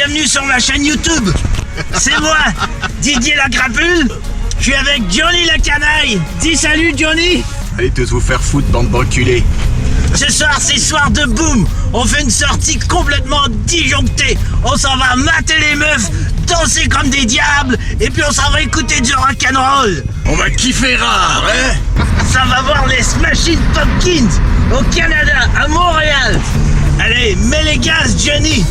bienvenue sur ma chaîne YouTube. C'est moi, Didier la Crapule. Je suis avec Johnny la Canaille. Dis salut Johnny. Allez tous vous faire foutre, bande d'enculés. Ce soir, c'est soir de boom. On fait une sortie complètement disjonctée. On s'en va mater les meufs, danser comme des diables, et puis on s'en va écouter du rock'n'roll. On va kiffer rare, hein? Ça va voir les Smashing Pumpkins au Canada, à Montréal. Allez, mets les gaz, Johnny.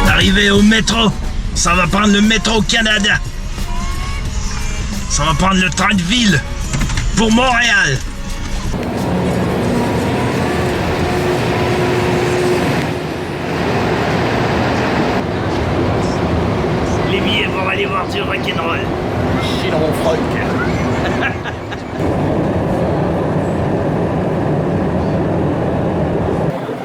Arrivé au métro, ça va prendre le métro Canada. Ça va prendre le train de ville pour Montréal. Les billets pour aller voir du rock'n'roll. Chie dans mon froc.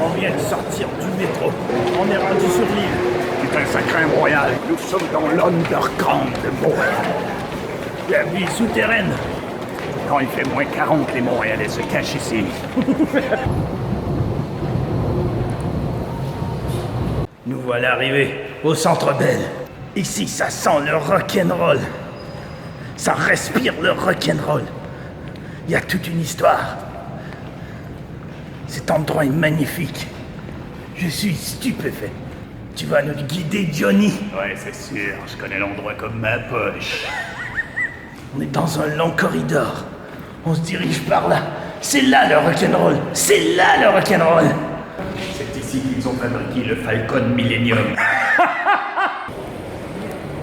On vient de sortir du métro. On est rendu sur l'île. Putain, sacré Montréal. Nous sommes dans l'underground de Montréal. La vie souterraine. Quand il fait moins 40, les Montréalais se cachent ici. Nous voilà arrivés au Centre Bell. Ici, ça sent le rock'n'roll. Ça respire le rock'n'roll. Il y a toute une histoire. Cet endroit est magnifique. Je suis stupéfait. Tu vas nous guider, Johnny. Ouais, c'est sûr, je connais l'endroit comme ma poche. On est dans un long corridor. On se dirige par là. C'est là le rock'n'roll. C'est là le rock'n'roll. C'est ici qu'ils ont fabriqué le Falcon Millennium.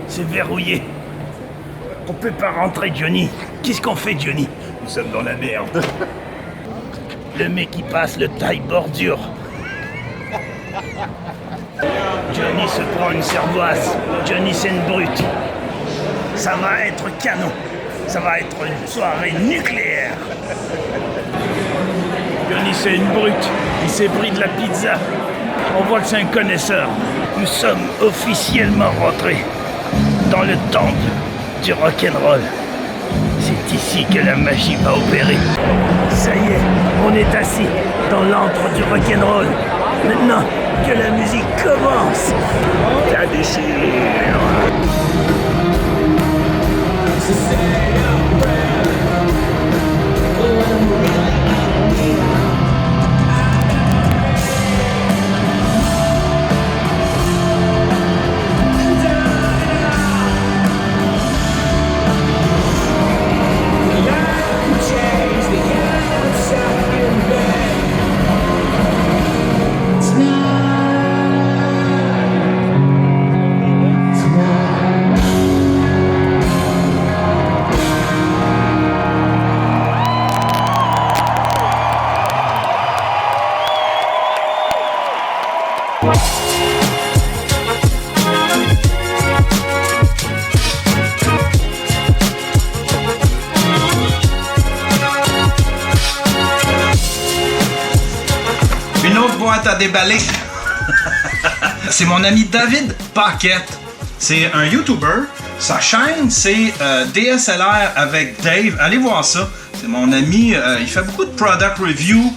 C'est verrouillé. On peut pas rentrer, Johnny. Qu'est-ce qu'on fait, Johnny? Nous sommes dans la merde. Le mec qui passe le taille bordure. Johnny se prend une cervoise. Johnny, c'est une brute. Ça va être canon. Ça va être une soirée nucléaire. Johnny, c'est une brute. Il s'est pris de la pizza. On voit que c'est un connaisseur. Nous sommes officiellement rentrés dans le temple du rock'n'roll. C'est ici que la magie va opérer. Ça y est, on est assis dans l'antre du rock'n'roll. Maintenant que la musique commence, la déchire. Une autre boîte à déballer. C'est mon ami David Paquette. C'est un YouTuber. Sa chaîne, c'est DSLR avec Dave. Allez voir ça. C'est mon ami. Il fait beaucoup de product review,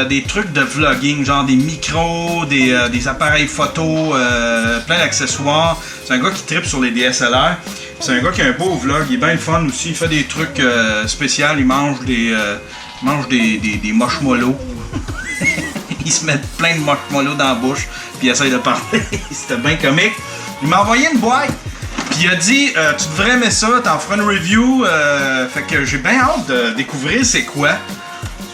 des trucs de vlogging, genre des micros, des appareils photo, plein d'accessoires. C'est un gars qui trippe sur les DSLR. C'est un gars qui a un beau vlog. Il est bien fun aussi. Il fait des trucs spéciaux. Il mange des marshmallows. Il se met plein de marshmallows dans la bouche, puis il essaye de parler. C'était bien comique. Il m'a envoyé une boîte, puis il a dit tu devrais aimer ça, t'en feras une review. Fait que j'ai bien hâte de découvrir c'est quoi.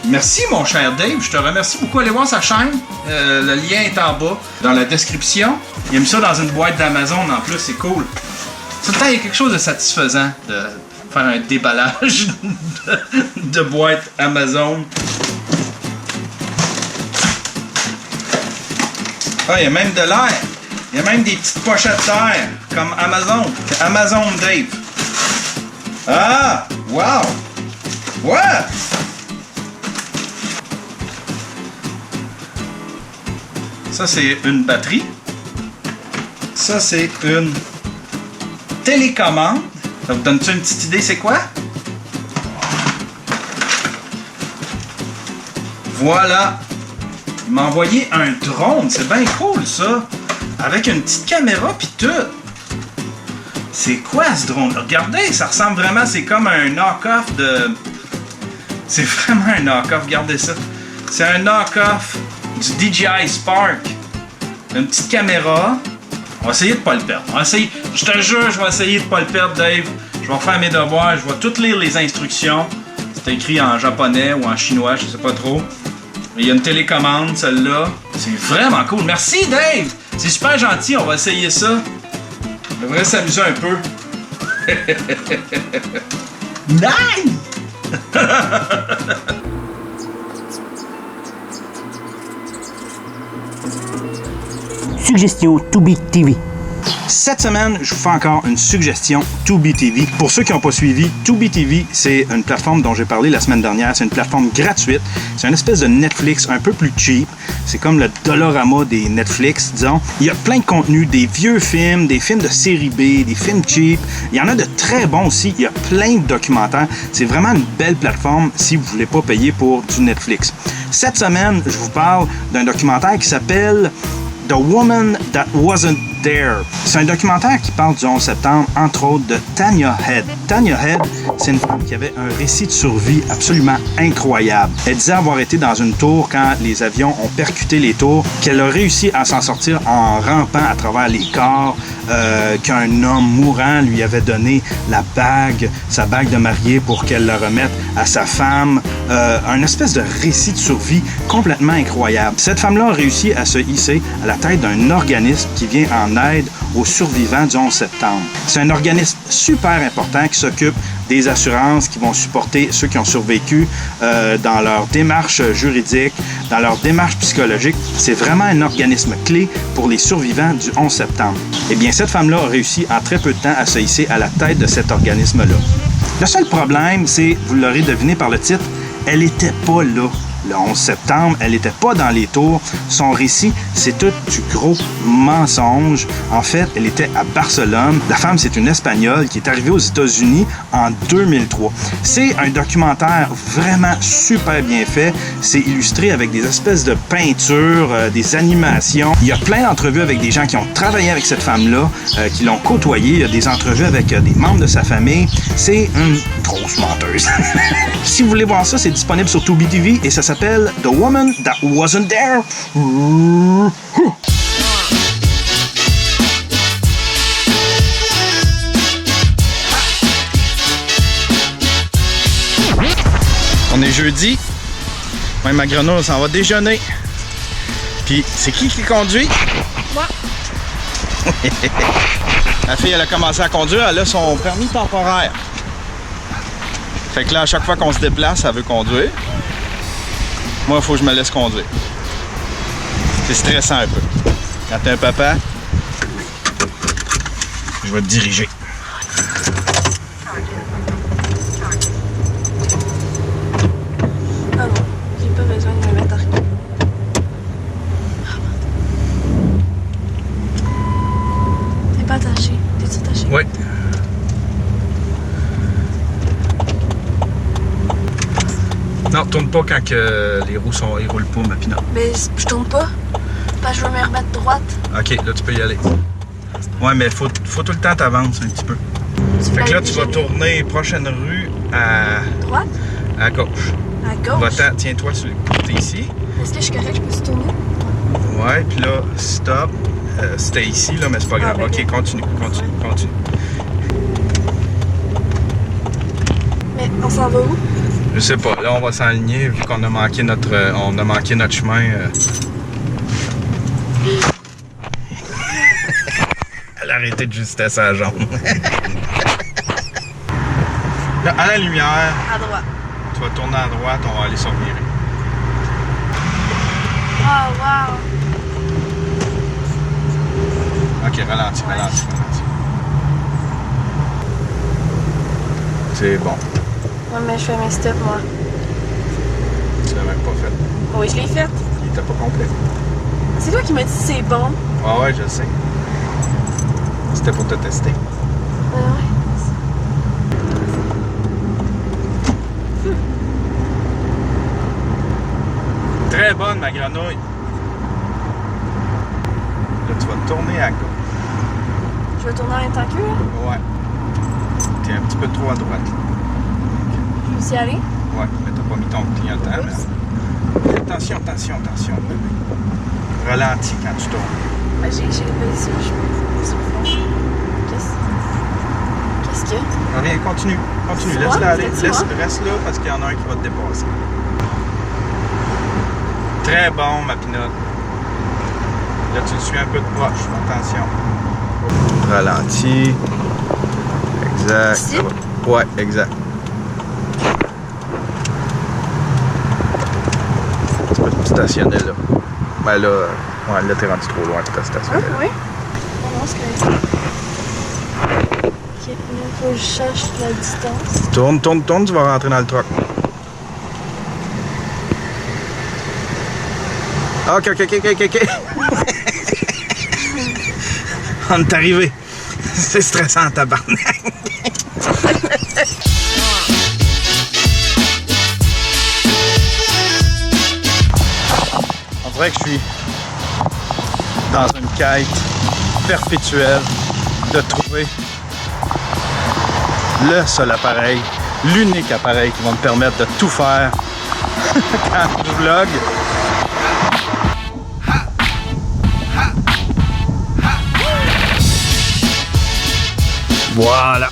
Merci mon cher Dave, je te remercie beaucoup. Allez voir sa chaîne, le lien est en bas, dans la description. Il a mis ça dans une boîte d'Amazon en plus, c'est cool. Tout le temps, il y a quelque chose de satisfaisant de faire un déballage de boîte Amazon. Ah, il y a même de l'air. Il y a même des petites pochettes d'air, comme Amazon. C'est Amazon Dave. Ah! Wow! What? Ça, c'est une batterie. Ça, c'est une télécommande. Ça vous donne-tu une petite idée, c'est quoi? Voilà. Il m'a envoyé un drone. C'est bien cool, ça. Avec une petite caméra pis tout. C'est quoi ce drone? Regardez, ça ressemble vraiment... C'est comme un knock-off de... C'est vraiment un knock-off. Regardez ça. C'est un knock-off du DJI Spark. Une petite caméra. On va essayer de pas le perdre. On va essayer... Je te jure, je vais essayer de pas le perdre, Dave. Je vais faire mes devoirs. Je vais tout lire les instructions. C'est écrit en japonais ou en chinois, je sais pas trop. Il y a une télécommande, celle-là. C'est vraiment cool. Merci, Dave! C'est super gentil, on va essayer ça. On devrait s'amuser un peu. Nice! Suggestion Tubi TV. Cette semaine, je vous fais encore une suggestion Tubi TV. Pour ceux qui n'ont pas suivi, Tubi TV, c'est une plateforme dont j'ai parlé la semaine dernière. C'est une plateforme gratuite. C'est une espèce de Netflix un peu plus cheap. C'est comme le Dollarama des Netflix, disons. Il y a plein de contenus, des vieux films, des films de série B, des films cheap. Il y en a de très bons aussi. Il y a plein de documentaires. C'est vraiment une belle plateforme si vous ne voulez pas payer pour du Netflix. Cette semaine, je vous parle d'un documentaire qui s'appelle The Woman That Wasn't There. C'est un documentaire qui parle du 11 septembre, entre autres, de Tanya Head. Tanya Head, c'est une femme qui avait un récit de survie absolument incroyable. Elle disait avoir été dans une tour quand les avions ont percuté les tours, qu'elle a réussi à s'en sortir en rampant à travers les corps, qu'un homme mourant lui avait donné la bague, sa bague de mariée pour qu'elle la remette à sa femme. Un espèce de récit de survie complètement incroyable. Cette femme-là a réussi à se hisser à la tête d'un organisme qui vient en aide aux survivants du 11 septembre. C'est un organisme super important qui s'occupe des assurances qui vont supporter ceux qui ont survécu dans leur démarche juridique, dans leur démarche psychologique. C'est vraiment un organisme clé pour les survivants du 11 septembre. Eh bien, cette femme-là a réussi en très peu de temps à se hisser à la tête de cet organisme-là. Le seul problème, c'est, vous l'aurez deviné par le titre, elle n'était pas là. Le 11 septembre, elle n'était pas dans les tours. Son récit, c'est tout du gros mensonge. En fait, elle était à Barcelone. La femme, c'est une Espagnole qui est arrivée aux États-Unis en 2003. C'est un documentaire vraiment super bien fait. C'est illustré avec des espèces de peintures, des animations. Il y a plein d'entrevues avec des gens qui ont travaillé avec cette femme-là, qui l'ont côtoyée. Il y a des entrevues avec des membres de sa famille. C'est une grosse menteuse. Si vous voulez voir ça, c'est disponible sur Tubi TV et ça s'appelle The Woman That Wasn't There. On est jeudi. Même ma grenouille s'en va déjeuner. Puis, c'est qui conduit? Moi. La fille, elle a commencé à conduire. Elle a son permis temporaire. Fait que là, à chaque fois qu'on se déplace, elle veut conduire. Moi, il faut que je me laisse conduire. C'est stressant un peu. Quand t'es un papa, je vais te diriger. Ah non, j'ai pas besoin de me mettre à rien. T'es pas attaché. T'es-tu attaché? Oui. Non, tourne pas quand les roues ils roulent pas, ma pinotte. Mais je tourne pas. Parce que je veux me remettre droite. Ok, là tu peux y aller. Ouais, mais faut tout le temps t'avances un petit peu. Fait que là, tu vas tourner prochaine rue à Droite? À gauche. À gauche? Va-t'en, tiens-toi sur le côté ici. Est-ce que je suis correct? Je peux se tourner? Ouais, puis là, stop. C'était ici, là, mais c'est pas grave. ben, Ok, continue. Mais on s'en va où? Je sais pas, là on va s'aligner vu qu'on a manqué notre chemin. Elle a arrêté de justesse à la jambe. Là, à la lumière, À droite. tu vas tourner à droite, on va aller sur le virer. Oh, wow! Ok, ralentis. C'est bon. Ouais, mais je fais mes steps, moi. Tu l'as même pas fait. Oui, je l'ai fait. Il était pas complet. C'est toi qui m'as dit c'est bon. Ah ouais, je le sais. C'était pour te tester. Ouais. très bonne, ma grenouille. Là, tu vas te tourner à gauche. Je vais tourner en même temps que là. Ouais. T'es un petit peu trop à droite. Je vais aussi aller. Ouais, mais t'as pas mis ton clignotant. Oups. Mais... Attention, attention, attention, bébé. Ralentis quand tu tournes. Ben, j'ai levé ça, je pense. Qu'est-ce qu'il y a? Reviens, continue. Continue. C'est Laisse-la moi? aller. C'est moi? Reste là parce qu'il y en a un qui va te dépasser. Très bon, ma pinotte. Là, tu le suis un peu de proche. Attention. Ralentis. Exact. Ici? Ouais, exact. Tu peux te stationner là. Ben là, ouais, là t'es rendu trop loin pour te stationner. Oui. Non, c'est correct. Ok, là, faut que je cherche la distance. Tourne, tourne, tourne, tu vas rentrer dans le truck. Ok. On est arrivé. C'est stressant, tabarnak. On dirait que je suis dans une quête perpétuelle de trouver le seul appareil, l'unique appareil qui va me permettre de tout faire quand je vlog. Voilà.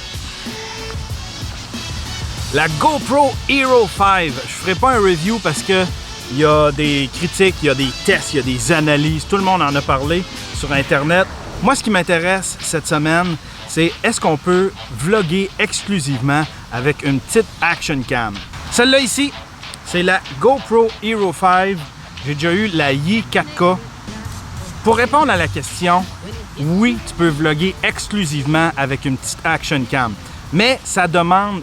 La GoPro Hero 5. Je ferai pas un review parce que il y a des critiques, il y a des tests, il y a des analyses. Tout le monde en a parlé sur Internet. Moi, ce qui m'intéresse cette semaine, c'est est-ce qu'on peut vlogger exclusivement avec une petite action cam. Celle-là ici, c'est la GoPro Hero 5. J'ai déjà eu la Yi 4K. Pour répondre à la question, oui, tu peux vlogger exclusivement avec une petite action cam, mais ça demande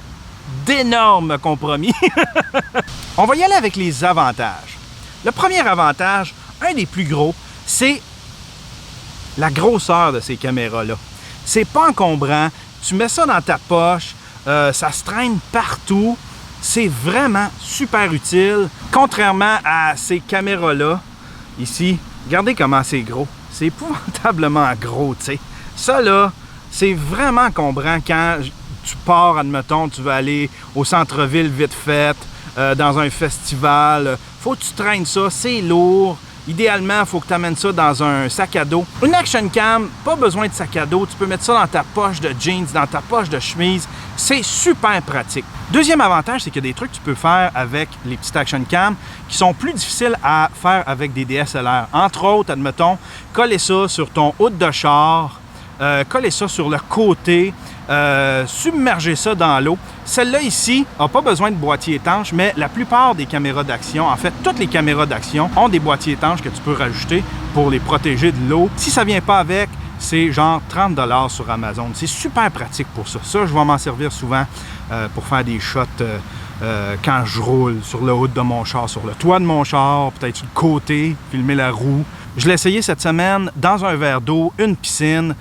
d'énormes compromis. On va y aller avec les avantages. Le premier avantage, un des plus gros, c'est la grosseur de ces caméras-là. C'est pas encombrant, tu mets ça dans ta poche, ça se traîne partout. C'est vraiment super utile. Contrairement à ces caméras-là, ici, regardez comment c'est gros. C'est épouvantablement gros, tu sais. Ça, là, c'est vraiment encombrant quand tu pars, admettons, tu veux aller au centre-ville vite fait, dans un festival. Faut que tu traînes ça, c'est lourd. Idéalement, il faut que tu amènes ça dans un sac à dos. Une action cam, pas besoin de sac à dos. Tu peux mettre ça dans ta poche de jeans, dans ta poche de chemise. C'est super pratique. Deuxième avantage, c'est qu'il y a des trucs que tu peux faire avec les petites action cam qui sont plus difficiles à faire avec des DSLR. Entre autres, admettons, coller ça sur ton hood de char, coller ça sur le côté, submerger ça dans l'eau. Celle-là ici n'a pas besoin de boîtier étanche, mais la plupart des caméras d'action, en fait, toutes les caméras d'action ont des boîtiers étanches que tu peux rajouter pour les protéger de l'eau. Si ça ne vient pas avec, c'est genre 30 $ sur Amazon. C'est super pratique pour ça. Ça, je vais m'en servir souvent pour faire des shots quand je roule sur le haut de mon char, sur le toit de mon char, peut-être sur le côté, filmer la roue. Je l'ai essayé cette semaine dans un verre d'eau, une piscine.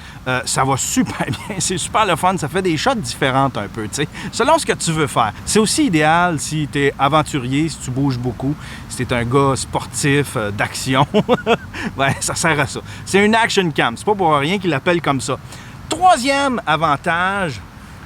Ça va super bien, c'est super le fun. Ça fait des shots différentes un peu, tu sais, selon ce que tu veux faire. C'est aussi idéal si tu es aventurier, si tu bouges beaucoup, si tu es un gars sportif, d'action. Ouais, ça sert à ça. C'est une action cam, c'est pas pour rien qu'ils l'appellent comme ça. Troisième avantage,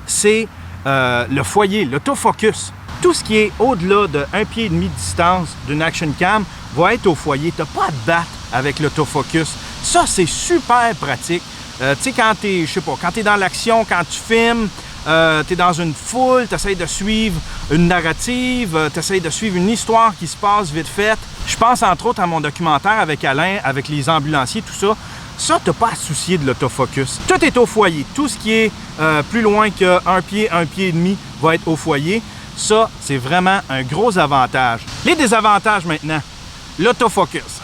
c'est le foyer, l'autofocus. Tout ce qui est au-delà de 1,5 pied de distance d'une action cam va être au foyer. Tu n'as pas à te battre avec l'autofocus. Ça, c'est super pratique. Tu sais, quand tu es, je sais pas, quand tu es dans l'action, quand tu filmes, tu es dans une foule, tu essaies de suivre une narrative, tu essaies de suivre une histoire qui se passe vite faite. Je pense entre autres à mon documentaire avec Alain, avec les ambulanciers, tout ça. Ça, tu n'as pas à soucier de l'autofocus. Tout est au foyer. Tout ce qui est plus loin que 1 pied, 1,5 pied va être au foyer. Ça, c'est vraiment un gros avantage. Les désavantages maintenant, l'autofocus.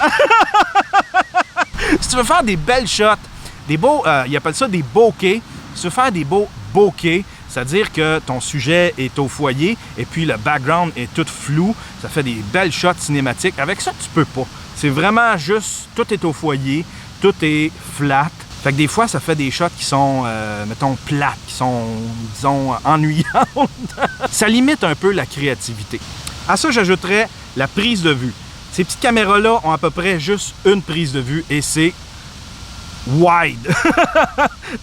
Si tu veux faire des belles shots, des beaux, ils appellent ça des bokeh. Si tu veux faire des beaux bokeh, c'est-à-dire que ton sujet est au foyer et puis le background est tout flou, ça fait des belles shots cinématiques. Avec ça, tu peux pas. C'est vraiment juste, tout est au foyer, tout est flat. Fait que des fois, ça fait des shots qui sont, mettons, plates, qui sont, disons, ennuyantes. Ça limite un peu la créativité. À ça, j'ajouterais la prise de vue. Ces petites caméras-là ont à peu près juste une prise de vue et c'est wide.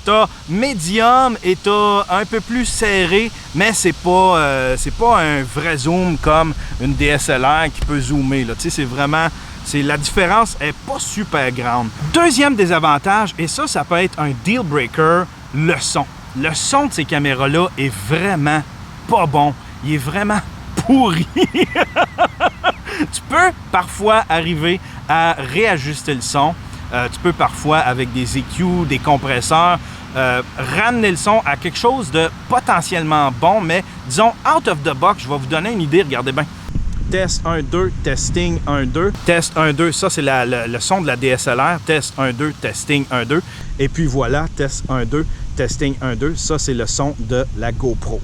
T'as médium et t'as un peu plus serré, mais c'est pas un vrai zoom comme une DSLR qui peut zoomer. Tu sais, c'est vraiment... la différence est pas super grande. Deuxième désavantage, et ça peut être un deal breaker, le son. Le son de ces caméras-là est vraiment pas bon. Il est vraiment pourri. Tu peux parfois arriver à réajuster le son. Tu peux parfois, avec des EQ, des compresseurs, ramener le son à quelque chose de potentiellement bon, mais disons, out of the box, je vais vous donner une idée, regardez bien. Test 1, 2, testing 1, 2. Test 1, 2, ça c'est le son de la DSLR. Test 1, 2, testing 1, 2. Et puis voilà, test 1, 2, testing 1, 2. Ça c'est le son de la GoPro.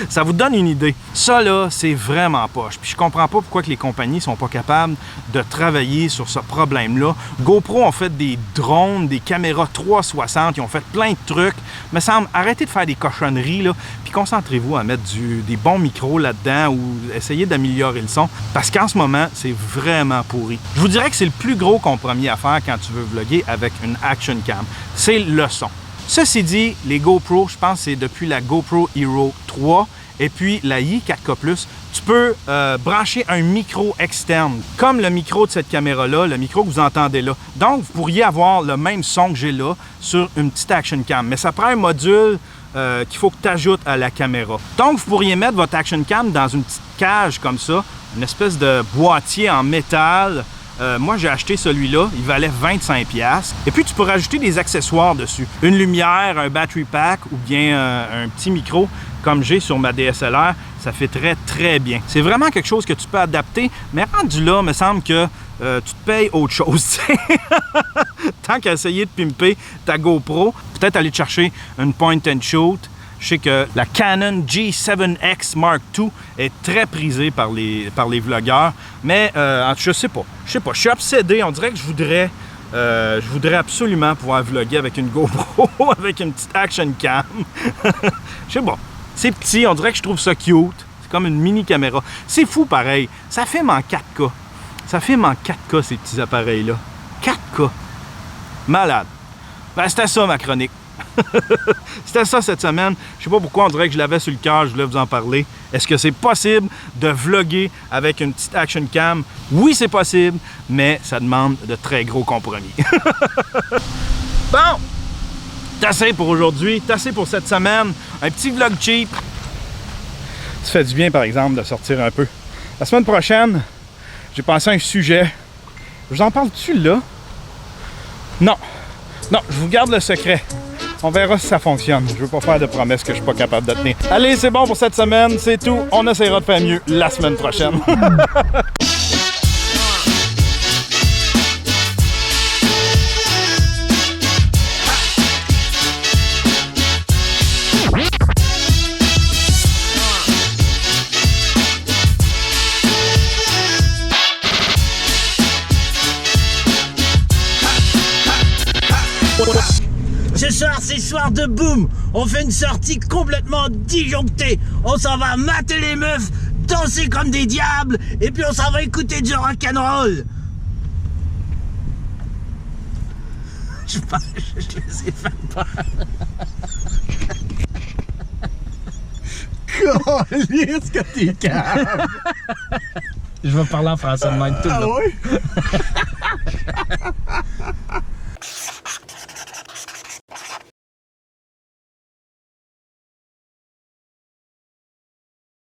Ça vous donne une idée. Ça là, c'est vraiment poche. Puis je comprends pas pourquoi que les compagnies sont pas capables de travailler sur ce problème-là. GoPro ont fait des drones, des caméras 360, ils ont fait plein de trucs. Me semble, arrêtez de faire des cochonneries là, puis concentrez-vous à mettre des bons micros là-dedans ou essayez d'améliorer le son. Parce qu'en ce moment, c'est vraiment pourri. Je vous dirais que c'est le plus gros compromis à faire quand tu veux vlogger avec une action cam. C'est le son. Ceci dit, les GoPro, je pense que c'est depuis la GoPro Hero 3 et puis la i4K+, tu peux brancher un micro externe, comme le micro de cette caméra-là, le micro que vous entendez là. Donc, vous pourriez avoir le même son que j'ai là sur une petite action cam, mais ça prend un module qu'il faut que tu ajoutes à la caméra. Donc, vous pourriez mettre votre action cam dans une petite cage comme ça, une espèce de boîtier en métal. Moi, j'ai acheté celui-là, il valait 25$. Et puis, tu peux rajouter des accessoires dessus. Une lumière, un battery pack ou bien un petit micro, comme j'ai sur ma DSLR, ça fait très bien. C'est vraiment quelque chose que tu peux adapter, mais rendu là, il me semble que tu te payes autre chose. Tant qu'à essayer de pimper ta GoPro, peut-être aller te chercher une point and shoot. Je sais que la Canon G7X Mark II est très prisée par les vlogueurs, mais je sais pas. Je suis obsédé. On dirait que je voudrais absolument pouvoir vlogger avec une GoPro, avec une petite action cam. Je sais pas. C'est petit, on dirait que je trouve ça cute. C'est comme une mini caméra. C'est fou pareil. Ça filme en 4K. Ça filme en 4K ces petits appareils-là. 4K. Malade. Ben, c'était ça ma chronique. C'était ça cette semaine. Je sais pas pourquoi, on dirait que je l'avais sur le cœur, je voulais vous en parler. Est-ce que c'est possible de vlogger avec une petite action cam? Oui, c'est possible, mais ça demande de très gros compromis. Bon! C'est assez pour aujourd'hui, c'est assez pour cette semaine. Un petit vlog cheap. Ça fait du bien, par exemple, de sortir un peu. La semaine prochaine, j'ai pensé à un sujet. Je vous en parle-tu là? Non. Non, je vous garde le secret. On verra si ça fonctionne. Je veux pas faire de promesses que je suis pas capable de tenir. Allez, c'est bon pour cette semaine, c'est tout. On essaiera de faire mieux la semaine prochaine. Ce soir, c'est soir de boom. On fait une sortie complètement disjonctée. On s'en va mater les meufs, danser comme des diables, et puis on s'en va écouter du rock'n'roll. Je les ai fait peur. Est-ce que t'es calme? Je vais parler en français de même tout le long. Ah oui?